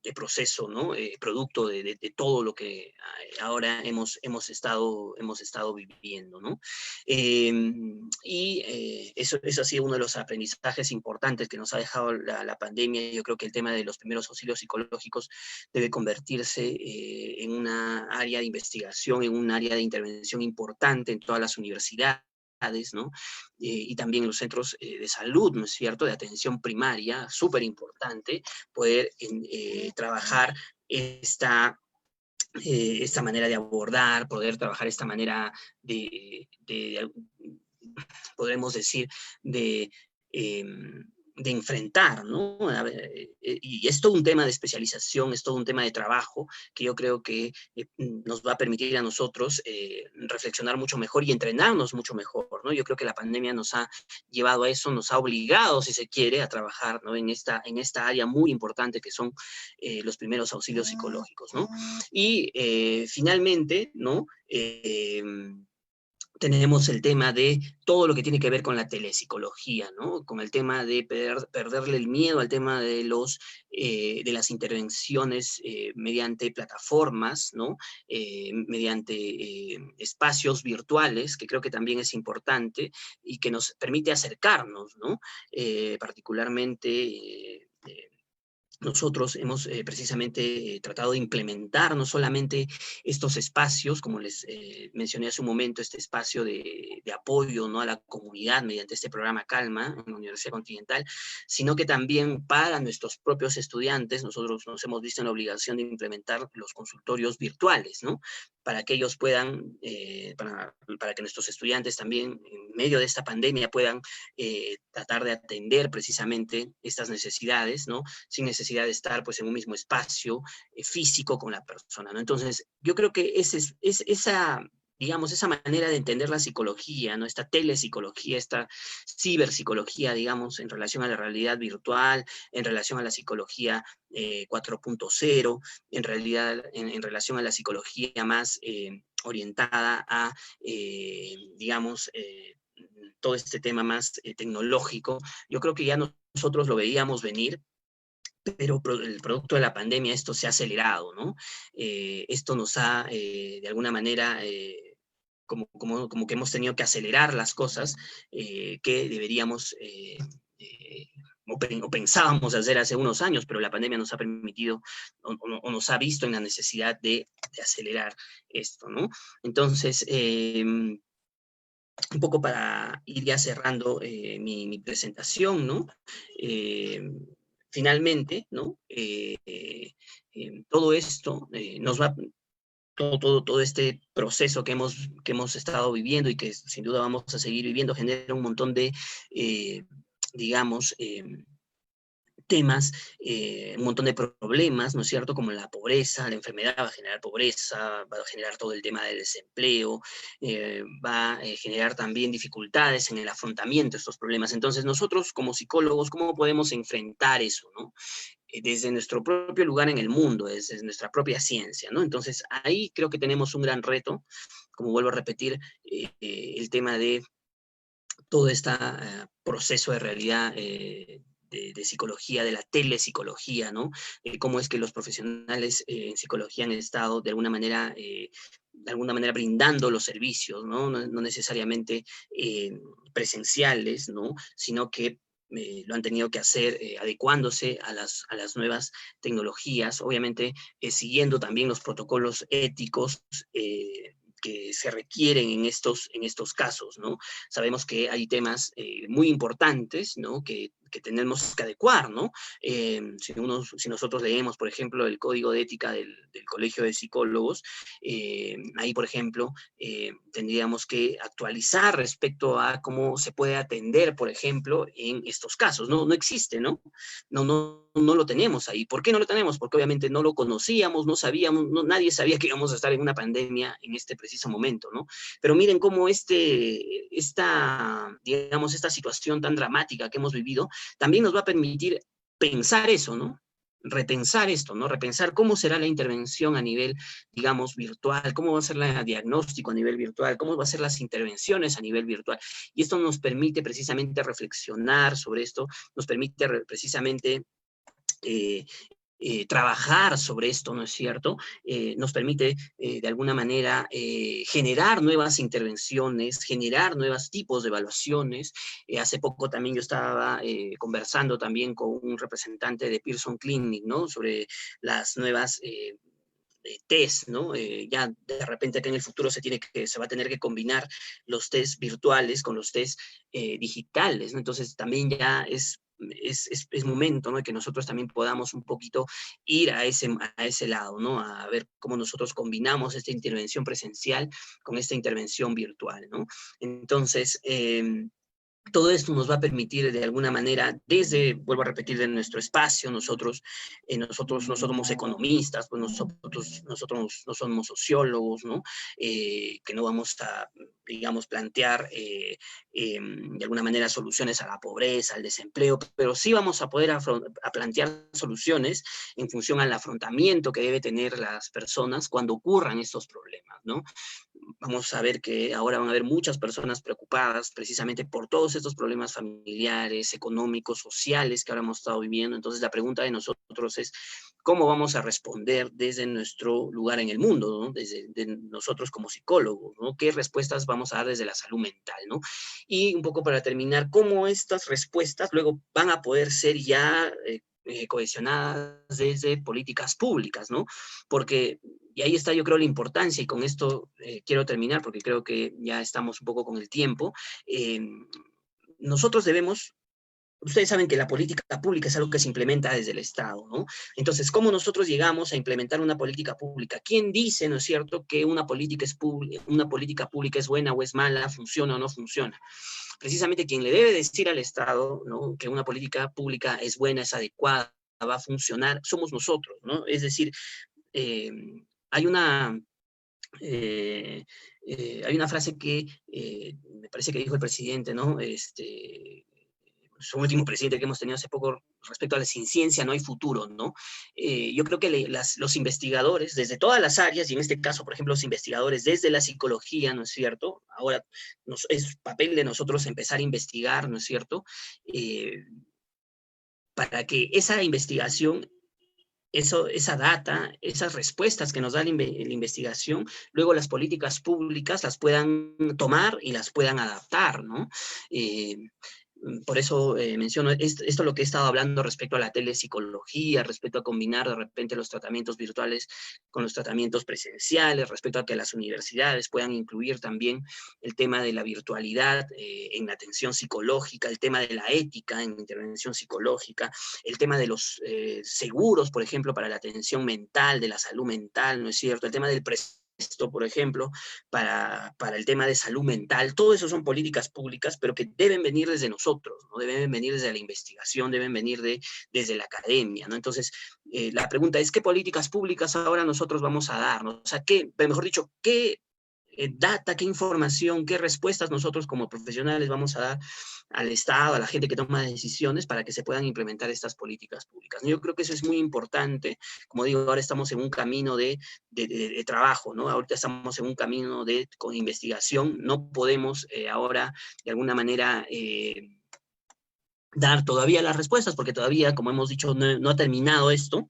de proceso, ¿no? Producto de todo lo que ahora hemos estado viviendo, ¿no? Eso ha sido uno de los aprendizajes importantes que nos ha dejado la pandemia. Yo creo que el tema de los primeros auxilios psicológicos debe convertirse en una área de investigación, en un área de intervención importante en todas las universidades, ¿no? Y también en los centros de salud, ¿no es cierto?, de atención primaria, súper importante poder trabajar esta manera de abordar, poder trabajar esta manera podremos decir, eh, de enfrentar, ¿no? A ver, y es todo un tema de especialización, es todo un tema de trabajo que yo creo que nos va a permitir a nosotros reflexionar mucho mejor y entrenarnos mucho mejor, ¿no? Yo creo que la pandemia nos ha llevado a eso, nos ha obligado, si se quiere, a trabajar, ¿no? En esta área muy importante que son los primeros auxilios psicológicos, ¿no? Y finalmente, ¿no? Tenemos el tema de todo lo que tiene que ver con la telepsicología, ¿no? Con el tema de perderle el miedo al tema de las intervenciones mediante plataformas, ¿no? Mediante espacios virtuales, que creo que también es importante y que nos permite acercarnos, ¿no? Particularmente nosotros hemos precisamente tratado de implementar no solamente estos espacios, como les mencioné hace un momento, este espacio de apoyo, ¿no?, a la comunidad mediante este programa Calma en la Universidad Continental, sino que también para nuestros propios estudiantes nosotros nos hemos visto en la obligación de implementar los consultorios virtuales, ¿no? Para que ellos puedan, para que nuestros estudiantes también en medio de esta pandemia puedan tratar de atender precisamente estas necesidades, ¿no? Sin necesidad de estar pues en un mismo espacio físico con la persona, ¿no? Entonces, yo creo que esa, digamos, esa manera de entender la psicología, ¿no? Esta telepsicología, esta ciberpsicología, digamos, en relación a la realidad virtual, en relación a la psicología 4.0, en realidad, en relación a la psicología más orientada a, digamos, todo este tema más tecnológico. Yo creo que ya nosotros lo veíamos venir, pero el producto de la pandemia esto se ha acelerado, ¿no? Esto nos ha, de alguna manera, como que hemos tenido que acelerar las cosas que deberíamos, o pensábamos hacer hace unos años, pero la pandemia nos ha permitido, o nos ha visto en la necesidad de acelerar esto, ¿no? Entonces, un poco para ir ya cerrando mi presentación, ¿no? Eh, Finalmente, ¿no? Todo esto nos va, todo este proceso que hemos estado viviendo y que sin duda vamos a seguir viviendo genera un montón de, digamos, temas, un montón de problemas, ¿no es cierto?, como la pobreza, la enfermedad va a generar pobreza, va a generar todo el tema del desempleo, va a generar también dificultades en el afrontamiento de estos problemas. Entonces, nosotros como psicólogos, ¿cómo podemos enfrentar eso, no? Desde nuestro propio lugar en el mundo, desde nuestra propia ciencia, ¿no? Entonces, ahí creo que tenemos un gran reto, como vuelvo a repetir, el tema de todo este proceso de realidad de psicología, de la telepsicología, ¿no? Cómo es que los profesionales en psicología han estado de alguna manera de alguna manera brindando los servicios, ¿no? No necesariamente presenciales, ¿no? Sino que lo han tenido que hacer adecuándose a las nuevas tecnologías, obviamente siguiendo también los protocolos éticos que se requieren en estos casos, ¿no? Sabemos que hay temas muy importantes, ¿no? Que tenemos que adecuar, ¿no? Si nosotros leemos, por ejemplo, el Código de Ética del Colegio de Psicólogos, ahí, por ejemplo, tendríamos que actualizar respecto a cómo se puede atender, por ejemplo, en estos casos. No existe, ¿no? No lo tenemos ahí. ¿Por qué no lo tenemos? Porque obviamente no lo conocíamos, no sabíamos, nadie sabía que íbamos a estar en una pandemia en este preciso momento, ¿no? Pero miren cómo digamos, esta situación tan dramática que hemos vivido también nos va a permitir pensar eso, ¿no? Repensar esto, ¿no? Repensar cómo será la intervención a nivel, digamos, virtual, cómo va a ser el diagnóstico a nivel virtual, cómo va a ser las intervenciones a nivel virtual. Y esto nos permite precisamente reflexionar sobre esto, nos permite precisamente trabajar sobre esto, ¿no es cierto? Nos permite, de alguna manera, generar nuevas intervenciones, generar nuevos tipos de evaluaciones. Hace poco también yo estaba conversando también con un representante de Pearson Clinic, ¿no? Sobre las nuevas test, ¿no? Ya de repente acá en el futuro se va a tener que combinar los test virtuales con los test digitales, ¿no? Entonces también ya es momento, ¿no? De que nosotros también podamos un poquito ir a ese lado, ¿no? A ver cómo nosotros combinamos esta intervención presencial con esta intervención virtual, ¿no? Entonces, todo esto nos va a permitir de alguna manera, vuelvo a repetir, de nuestro espacio, nosotros no somos economistas, pues nosotros no somos sociólogos, ¿no? Que no vamos a, digamos, plantear de alguna manera soluciones a la pobreza, al desempleo, pero sí vamos a poder a plantear soluciones en función al afrontamiento que debe tener las personas cuando ocurran estos problemas, ¿no? Vamos a ver que ahora van a haber muchas personas preocupadas precisamente por todos estos problemas familiares, económicos, sociales que ahora hemos estado viviendo. Entonces la pregunta de nosotros es, ¿cómo vamos a responder desde nuestro lugar en el mundo, ¿no? Desde nosotros como psicólogos, ¿no? ¿Qué respuestas vamos a dar desde la salud mental, ¿no? Y un poco para terminar, ¿cómo estas respuestas luego van a poder ser ya cohesionadas desde políticas públicas, ¿no? Porque y ahí está, yo creo, la importancia, y con esto quiero terminar, porque creo que ya estamos un poco con el tiempo. Eh, nosotros debemos, ustedes saben que la política pública es algo que se implementa desde el Estado, ¿no? Entonces, ¿cómo nosotros llegamos a implementar una política pública? ¿Quién dice, no es cierto, que una política pública es buena o es mala, funciona o no funciona? Precisamente quien le debe decir al Estado, ¿no?, que una política pública es buena, es adecuada, va a funcionar, somos nosotros, ¿no? Es decir, eh, hay una, hay una frase que me parece que dijo el presidente, ¿no? Su último presidente que hemos tenido hace poco, respecto a la sin ciencia no hay futuro, ¿no? Yo creo que los investigadores, desde todas las áreas, y en este caso, por ejemplo, los investigadores desde la psicología, ¿no es cierto? Ahora es papel de nosotros empezar a investigar, ¿no es cierto? Para que esa investigación, esa data, esas respuestas que nos da la investigación, luego las políticas públicas las puedan tomar y las puedan adaptar, ¿no? Eh, por eso menciono esto lo que he estado hablando respecto a la telepsicología, respecto a combinar de repente los tratamientos virtuales con los tratamientos presenciales, respecto a que las universidades puedan incluir también el tema de la virtualidad en la atención psicológica, el tema de la ética en la intervención psicológica, el tema de los seguros, por ejemplo, para la atención mental, de la salud mental, ¿no es cierto? El tema del esto, por ejemplo, para el tema de salud mental, todo eso son políticas públicas, pero que deben venir desde nosotros, ¿no? Deben venir desde la investigación, deben venir desde la academia, ¿no? Entonces, la pregunta es, ¿qué políticas públicas ahora nosotros vamos a dar, ¿no? O sea, mejor dicho, ¿qué data, qué información, qué respuestas nosotros como profesionales vamos a dar al Estado, a la gente que toma decisiones para que se puedan implementar estas políticas públicas? Yo creo que eso es muy importante. Como digo, ahora estamos en un camino de trabajo, ¿no? Ahorita estamos en un camino con investigación. No podemos ahora, de alguna manera, dar todavía las respuestas, porque todavía, como hemos dicho, no ha terminado esto.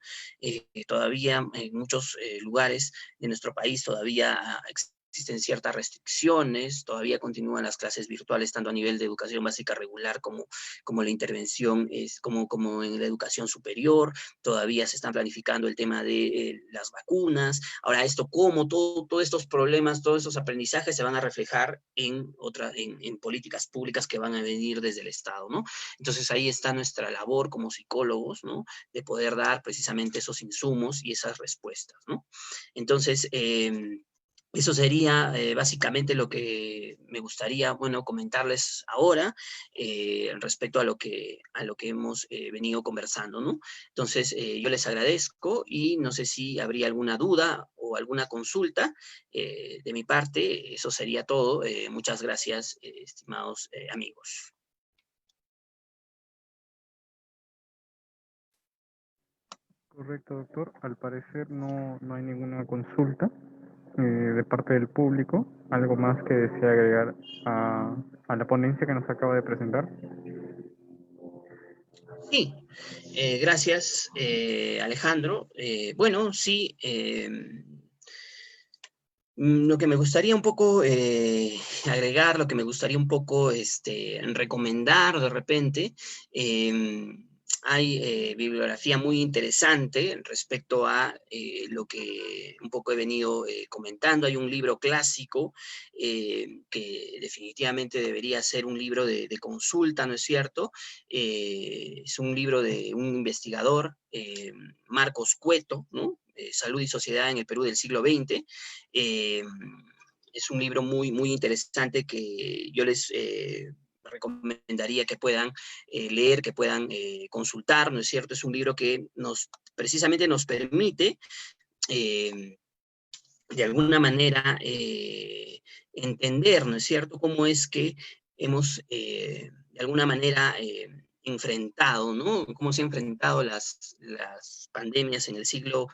Todavía en muchos lugares de nuestro país todavía existen ciertas restricciones, todavía continúan las clases virtuales, tanto a nivel de educación básica regular como la intervención, como en la educación superior. Todavía se están planificando el tema de las vacunas. Ahora, esto, cómo todos estos problemas, todos estos aprendizajes se van a reflejar en políticas públicas que van a venir desde el Estado, ¿no? Entonces ahí está nuestra labor como psicólogos, ¿no? De poder dar precisamente esos insumos y esas respuestas, ¿no? Entonces, eso sería básicamente lo que me gustaría, bueno, comentarles ahora respecto a lo que hemos venido conversando, ¿no? Entonces, yo les agradezco y no sé si habría alguna duda o alguna consulta de mi parte. Eso sería todo. Muchas gracias, estimados amigos. Correcto, doctor. Al parecer no hay ninguna consulta de parte del público. ¿Algo más que desea agregar a la ponencia que nos acaba de presentar? Sí, gracias, Alejandro. Bueno, sí, lo que me gustaría un poco agregar, lo que me gustaría un poco recomendar de repente, hay bibliografía muy interesante respecto a lo que un poco he venido comentando. Hay un libro clásico que definitivamente debería ser un libro de consulta, ¿no es cierto? Es un libro de un investigador, Marcos Cueto, ¿no? Salud y Sociedad en el Perú del siglo XX. Eh, es un libro muy interesante que yo les recomendaría que puedan leer, que puedan consultar, ¿no es cierto? Es un libro que precisamente nos permite de alguna manera entender, ¿no es cierto?, cómo es que hemos de alguna manera enfrentado, ¿no? Cómo se han enfrentado las pandemias en el siglo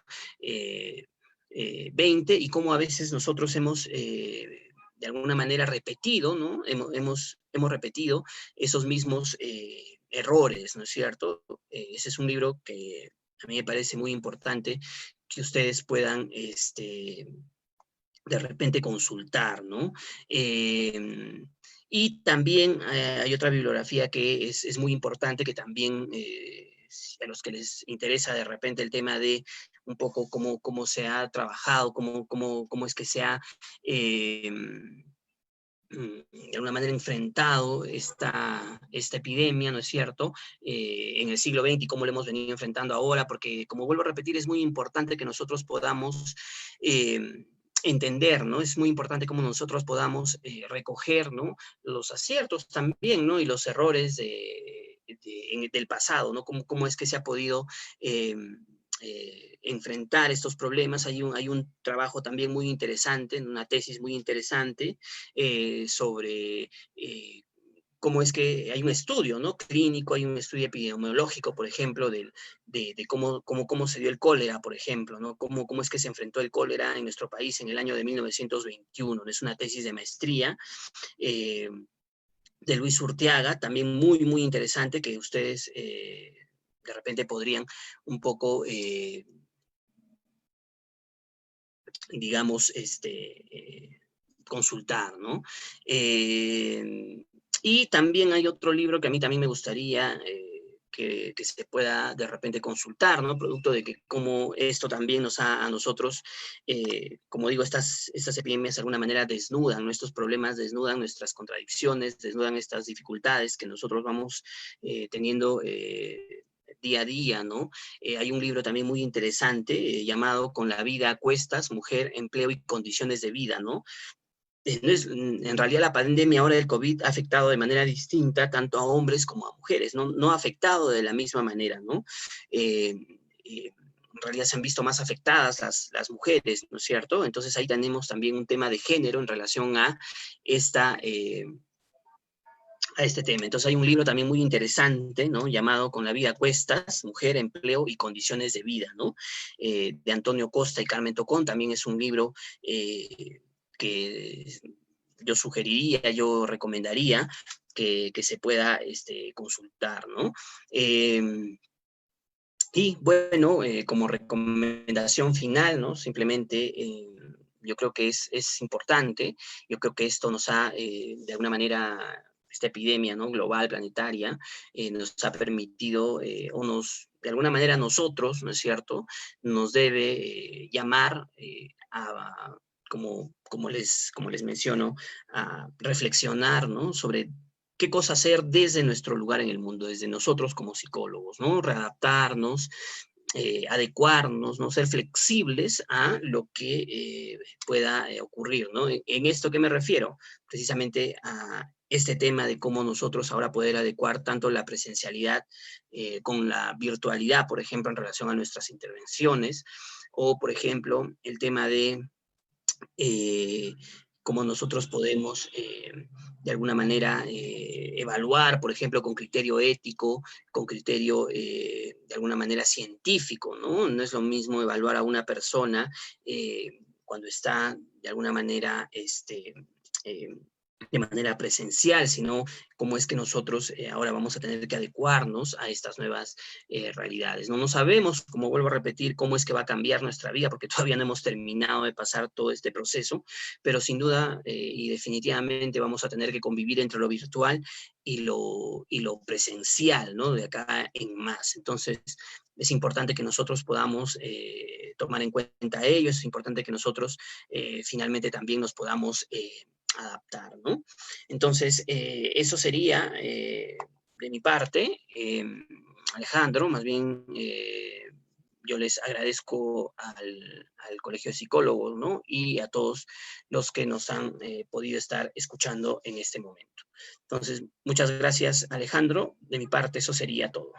XX y cómo a veces nosotros hemos de alguna manera repetido, ¿no? Hemos repetido esos mismos errores, ¿no es cierto? Ese es un libro que a mí me parece muy importante que ustedes puedan de repente consultar, ¿no? Y también hay otra bibliografía que es muy importante, que también a los que les interesa de repente el tema de un poco cómo se ha trabajado, cómo es que se ha de alguna manera enfrentado esta epidemia, ¿no es cierto?, en el siglo XX y cómo lo hemos venido enfrentando ahora, porque como vuelvo a repetir, es muy importante que nosotros podamos entender, ¿no? Es muy importante cómo nosotros podamos recoger, ¿no?, los aciertos también, ¿no?, y los errores del pasado, ¿no? Cómo es que se ha podido enfrentar estos problemas. Hay un trabajo también muy interesante, una tesis muy interesante sobre cómo es que hay un estudio, ¿no?, clínico, hay un estudio epidemiológico, por ejemplo, de cómo se dio el cólera, por ejemplo, ¿no? Cómo es que se enfrentó el cólera en nuestro país en el año de 1921. Es una tesis de maestría de Luis Urteaga, también muy interesante, que ustedes de repente podrían un poco digamos, consultar, ¿no? Y también hay otro libro que a mí también me gustaría que se pueda de repente consultar, ¿no? Producto de que como esto también nos ha a nosotros, como digo, estas epidemias de alguna manera desnudan nuestros problemas, desnudan nuestras contradicciones, desnudan estas dificultades que nosotros vamos teniendo día a día, ¿no? Hay un libro también muy interesante llamado Con la vida a cuestas, mujer, empleo y condiciones de vida, ¿no? En realidad la pandemia ahora del COVID ha afectado de manera distinta tanto a hombres como a mujeres, no ha afectado de la misma manera, ¿no? En realidad se han visto más afectadas las mujeres, ¿no es cierto? Entonces ahí tenemos también un tema de género en relación a este tema. Entonces hay un libro también muy interesante, ¿no?, llamado Con la vida a cuestas, mujer, empleo y condiciones de vida, ¿no? De Antonio Costa y Carmen Tocón. También es un libro que yo sugeriría, yo recomendaría que se pueda consultar, ¿no? Y bueno, como recomendación final, ¿no? Simplemente yo creo que es importante, yo creo que esto nos ha, de alguna manera, esta epidemia, ¿no? Global, planetaria, nos ha permitido, de alguna manera nosotros, ¿no es cierto?, nos debe llamar como les menciono, a reflexionar, ¿no? Sobre qué cosa hacer desde nuestro lugar en el mundo, desde nosotros como psicólogos, ¿no? Readaptarnos, adecuarnos, ¿no? Ser flexibles a lo que pueda ocurrir, ¿no? ¿En esto qué me refiero? Precisamente a este tema de cómo nosotros ahora poder adecuar tanto la presencialidad con la virtualidad, por ejemplo, en relación a nuestras intervenciones, o, por ejemplo, el tema de eh, cómo nosotros podemos, de alguna manera, evaluar, por ejemplo, con criterio ético, con criterio, de alguna manera, científico, ¿no? No es lo mismo evaluar a una persona cuando está, de alguna manera, eh, de manera presencial, sino cómo es que nosotros ahora vamos a tener que adecuarnos a estas nuevas realidades. No sabemos, como vuelvo a repetir, cómo es que va a cambiar nuestra vida, porque todavía no hemos terminado de pasar todo este proceso, pero sin duda y definitivamente vamos a tener que convivir entre lo virtual y lo presencial, ¿no? De acá en más. Entonces, es importante que nosotros podamos tomar en cuenta ello, es importante que nosotros finalmente también nos podamos adaptar, ¿no? Entonces, eso sería de mi parte, Alejandro, más bien yo les agradezco al Colegio de Psicólogos, ¿no? Y a todos los que nos han podido estar escuchando en este momento. Entonces, muchas gracias, Alejandro. De mi parte, eso sería todo.